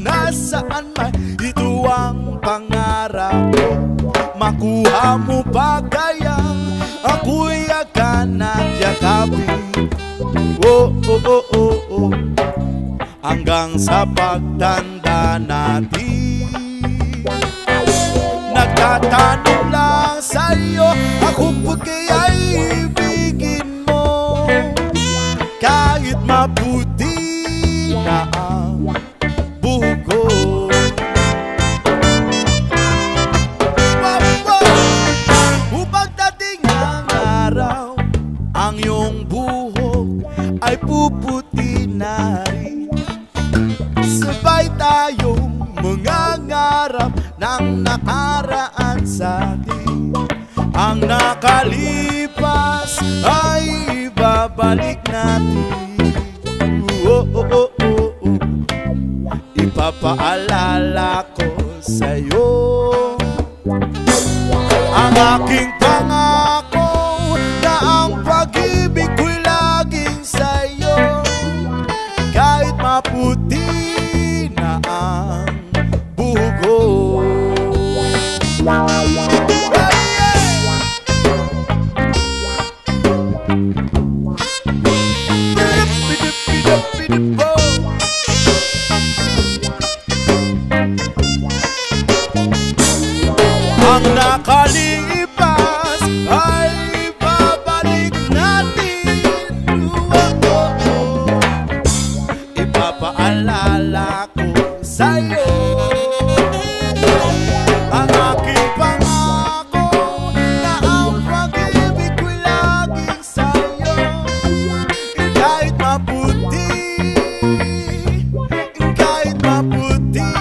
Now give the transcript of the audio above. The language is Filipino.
nasaan man, ito ang pangarap ko. Makuha mo ba kayang ako'y akan nagyakapin? Oh, oh, oh, oh, oh. Hanggang sa pagtanda natin. Nagtatanong lang sa'yo, ako po kaya'y ibigin mo. Kahit maputi na ang buhok ko. Upang dating ang araw, ang iyong buhok ay puputi na rin. Sabay tayong mangangarap ng nakaraan sa atin. Ang nakalipas ay ibabalik natin. Oh, oh, oh, oh, oh. Ipapaalala ko sa'yo ang aking pangako na ang pag-ibig ko'y laging sa'yo. Kahit maputi na ang buhok ko. Ang nakalipas ay babalik natin. Ipapaalala ko sa'yo ang aking pangako na ang pag-ibig ko'y laging sa'yo. Kahit maputi, kahit maputi